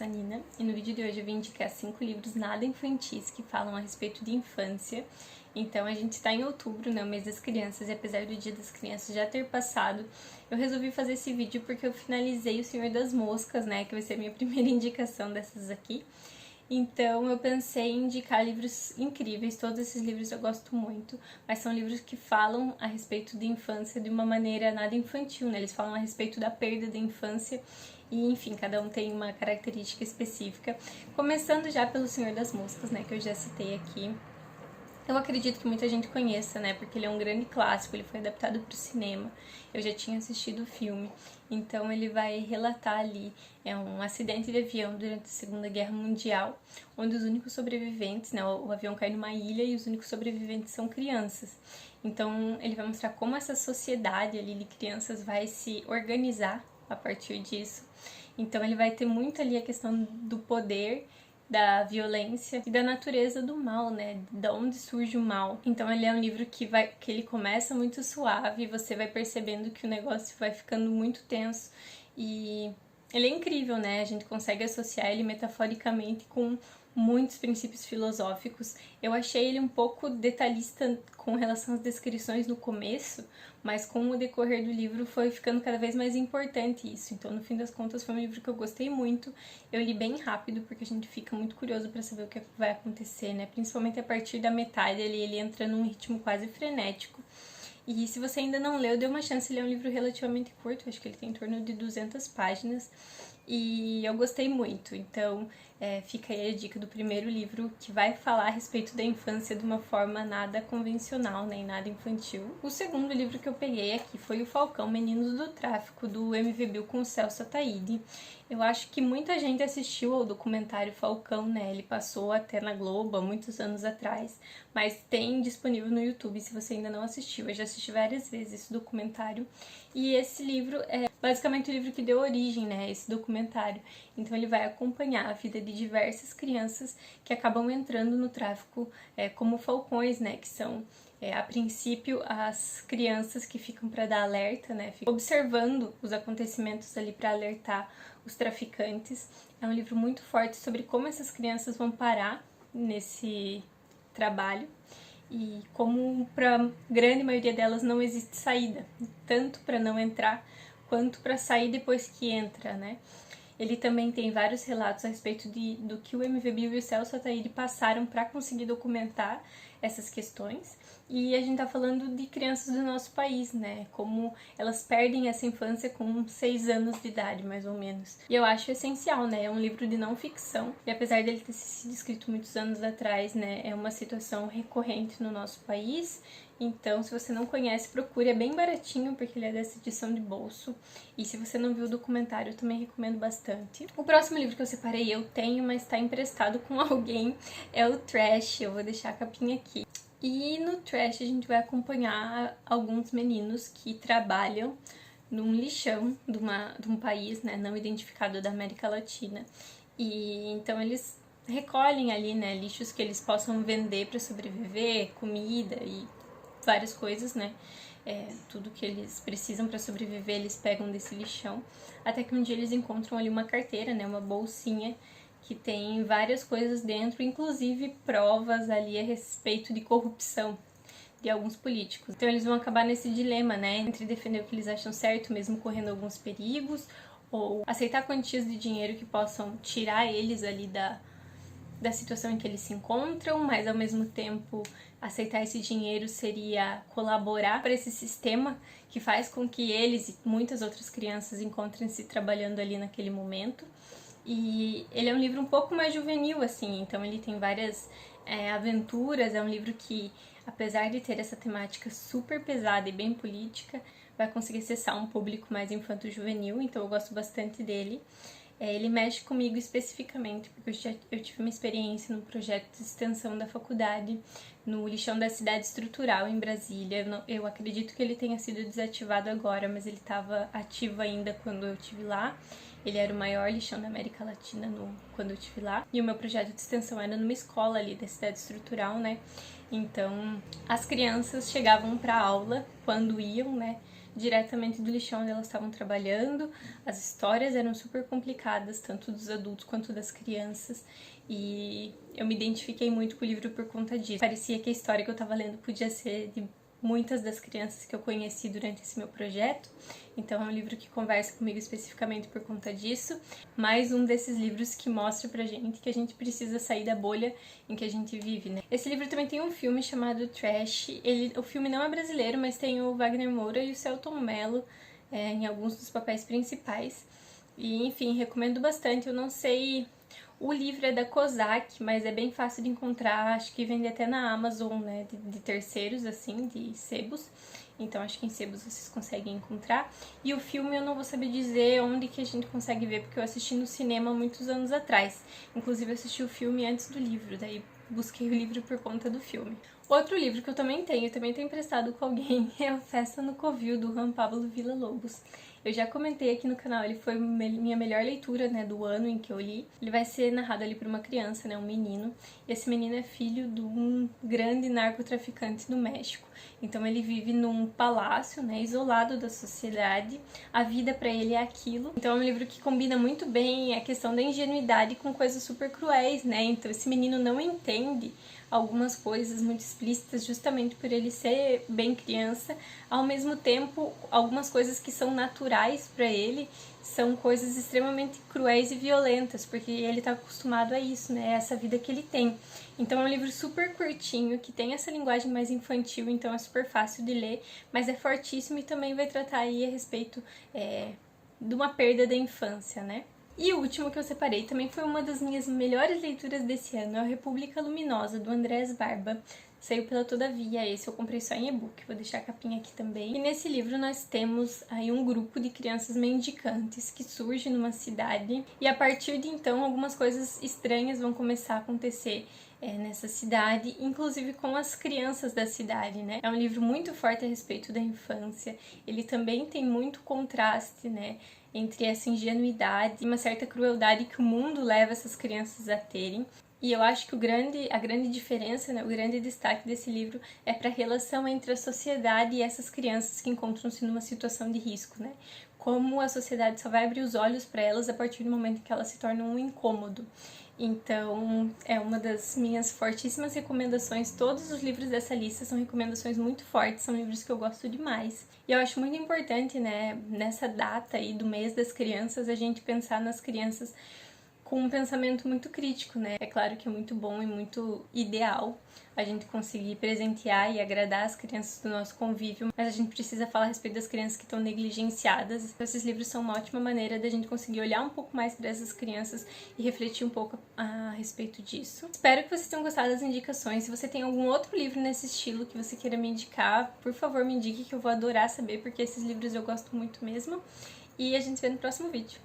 sou a Nina e no vídeo de hoje eu vim indicar 5 livros nada infantis que falam a respeito de infância. Então a gente está em outubro, né, o mês das crianças, e apesar do Dia das Crianças já ter passado, eu resolvi fazer esse vídeo porque eu finalizei O Senhor das Moscas, né, que vai ser a minha primeira indicação dessas aqui. Então eu pensei em indicar livros incríveis, todos esses livros eu gosto muito, mas são livros que falam a respeito de infância de uma maneira nada infantil, né? Eles falam a respeito da perda da infância e, enfim, cada um tem uma característica específica. Começando já pelo Senhor das Moscas, né, que eu já citei aqui. Eu acredito que muita gente conheça, né, porque ele é um grande clássico, ele foi adaptado para o cinema, eu já tinha assistido o filme, então ele vai relatar ali um acidente de avião durante a Segunda Guerra Mundial, onde os únicos sobreviventes, né, o avião cai numa ilha e os únicos sobreviventes são crianças. Então ele vai mostrar como essa sociedade ali de crianças vai se organizar a partir disso. Então ele vai ter muito ali a questão do poder, da violência e da natureza do mal, né? De onde surge o mal. Então ele é um livro que ele começa muito suave, você vai percebendo que o negócio vai ficando muito tenso e ele é incrível, né? A gente consegue associar ele metaforicamente com muitos princípios filosóficos. Eu achei ele um pouco detalhista com relação às descrições no começo, mas com o decorrer do livro foi ficando cada vez mais importante isso. Então, no fim das contas, foi um livro que eu gostei muito. Eu li bem rápido, porque a gente fica muito curioso para saber o que vai acontecer, né? Principalmente a partir da metade, ele entra num ritmo quase frenético. E se você ainda não leu, dê uma chance, ele é um livro relativamente curto, acho que ele tem em torno de 200 páginas, e eu gostei muito. Então fica aí a dica do primeiro livro, que vai falar a respeito da infância de uma forma nada convencional, nem nada infantil. O segundo livro que eu peguei aqui foi O Falcão, Meninos do Tráfico, do MV Bill com o Celso Ataíde. Eu acho que muita gente assistiu ao documentário Falcão, né? Ele passou até na Globo há muitos anos atrás, mas tem disponível no YouTube se você ainda não assistiu. Eu já assisti várias vezes esse documentário. E esse livro é basicamente o livro que deu origem, né, a esse documentário. Então ele vai acompanhar a vida de diversas crianças que acabam entrando no tráfico como falcões, né, que são a princípio as crianças que ficam para dar alerta, né, ficam observando os acontecimentos ali para alertar os traficantes. É um livro muito forte sobre como essas crianças vão parar nesse trabalho e como para a grande maioria delas não existe saída, tanto para não entrar quanto para sair depois que entra, né? Ele também tem vários relatos a respeito do que o MV Bill e o Celso Ataíde passaram para conseguir documentar essas questões. E a gente tá falando de crianças do nosso país, né? Como elas perdem essa infância com 6 anos de idade, mais ou menos. E eu acho essencial, né? É um livro de não ficção. E apesar dele ter sido escrito muitos anos atrás, né? É uma situação recorrente no nosso país. Então, se você não conhece, procure. É bem baratinho, porque ele é dessa edição de bolso. E se você não viu o documentário, eu também recomendo bastante. O próximo livro que eu separei, eu tenho, mas tá emprestado com alguém, é o Trash. Eu vou deixar a capinha aqui. E no Trash a gente vai acompanhar alguns meninos que trabalham num lixão de um país, né, não identificado da América Latina. E então eles recolhem ali, né, lixos que eles possam vender para sobreviver, comida e várias coisas, né? Tudo que eles precisam para sobreviver eles pegam desse lixão. Até que um dia eles encontram ali uma carteira, né, uma bolsinha que tem várias coisas dentro, inclusive provas ali a respeito de corrupção de alguns políticos. Então eles vão acabar nesse dilema, né, entre defender o que eles acham certo, mesmo correndo alguns perigos, ou aceitar quantias de dinheiro que possam tirar eles ali da situação em que eles se encontram, mas ao mesmo tempo aceitar esse dinheiro seria colaborar para esse sistema que faz com que eles e muitas outras crianças encontrem-se trabalhando ali naquele momento. E ele é um livro um pouco mais juvenil, assim, então ele tem várias aventuras, é um livro que, apesar de ter essa temática super pesada e bem política, vai conseguir acessar um público mais infanto-juvenil, então eu gosto bastante dele. Ele mexe comigo especificamente, porque eu tive uma experiência no projeto de extensão da faculdade, no lixão da cidade estrutural em Brasília. Eu acredito que ele tenha sido desativado agora, mas ele estava ativo ainda quando eu estive lá. Ele era o maior lixão da América Latina quando eu estive lá. E o meu projeto de extensão era numa escola ali da cidade estrutural, né? Então, as crianças chegavam para aula quando iam, né? diretamente do lixão onde elas estavam trabalhando. As histórias eram super complicadas, tanto dos adultos quanto das crianças, e eu me identifiquei muito com o livro por conta disso. Parecia que a história que eu estava lendo podia ser de muitas das crianças que eu conheci durante esse meu projeto, então é um livro que conversa comigo especificamente por conta disso. Mais um desses livros que mostra pra gente que a gente precisa sair da bolha em que a gente vive, né? Esse livro também tem um filme chamado Trash. O filme não é brasileiro, mas tem o Wagner Moura e o Selton Mello em alguns dos papéis principais. E, enfim, recomendo bastante. Eu não sei... O livro é da Kozak, mas é bem fácil de encontrar, acho que vende até na Amazon, né, de terceiros, assim, de sebos. Então acho que em sebos vocês conseguem encontrar. E o filme eu não vou saber dizer onde que a gente consegue ver, porque eu assisti no cinema muitos anos atrás. Inclusive eu assisti o filme antes do livro, daí busquei o livro por conta do filme. Outro livro que eu também tenho emprestado com alguém, é A Festa no Covil, do Juan Pablo Villa-Lobos. Eu já comentei aqui no canal, ele foi minha melhor leitura, né, do ano em que eu li. Ele vai ser narrado ali por uma criança, né, um menino. E esse menino é filho de um grande narcotraficante do México. Então ele vive num palácio, né, isolado da sociedade. A vida pra ele é aquilo. Então é um livro que combina muito bem a questão da ingenuidade com coisas super cruéis, né. Então esse menino não entende algumas coisas muito explícitas justamente por ele ser bem criança. Ao mesmo tempo, algumas coisas que são naturais para ele são coisas extremamente cruéis e violentas, porque ele está acostumado a isso, né? Essa vida que ele tem. Então é um livro super curtinho, que tem essa linguagem mais infantil, então é super fácil de ler, mas é fortíssimo e também vai tratar aí a respeito de uma perda da infância, né? E o último que eu separei também foi uma das minhas melhores leituras desse ano, é o República Luminosa, do Andrés Barba. Saiu pela Todavia, esse eu comprei só em e-book, vou deixar a capinha aqui também. E nesse livro nós temos aí um grupo de crianças mendicantes que surge numa cidade, e a partir de então algumas coisas estranhas vão começar a acontecer nessa cidade, inclusive com as crianças da cidade, né? É um livro muito forte a respeito da infância, ele também tem muito contraste, né, entre essa ingenuidade e uma certa crueldade que o mundo leva essas crianças a terem. E eu acho que a grande diferença, né, o grande destaque desse livro é para a relação entre a sociedade e essas crianças que encontram-se numa situação de risco, né? Como a sociedade só vai abrir os olhos para elas a partir do momento que elas se tornam um incômodo. Então, é uma das minhas fortíssimas recomendações. Todos os livros dessa lista são recomendações muito fortes, são livros que eu gosto demais. E eu acho muito importante, né, nessa data aí do mês das crianças, a gente pensar nas crianças com um pensamento muito crítico, né? É claro que é muito bom e muito ideal a gente conseguir presentear e agradar as crianças do nosso convívio, mas a gente precisa falar a respeito das crianças que estão negligenciadas. Então, esses livros são uma ótima maneira da gente conseguir olhar um pouco mais para essas crianças e refletir um pouco a respeito disso. Espero que vocês tenham gostado das indicações. Se você tem algum outro livro nesse estilo que você queira me indicar, por favor me indique, que eu vou adorar saber, porque esses livros eu gosto muito mesmo. E a gente se vê no próximo vídeo.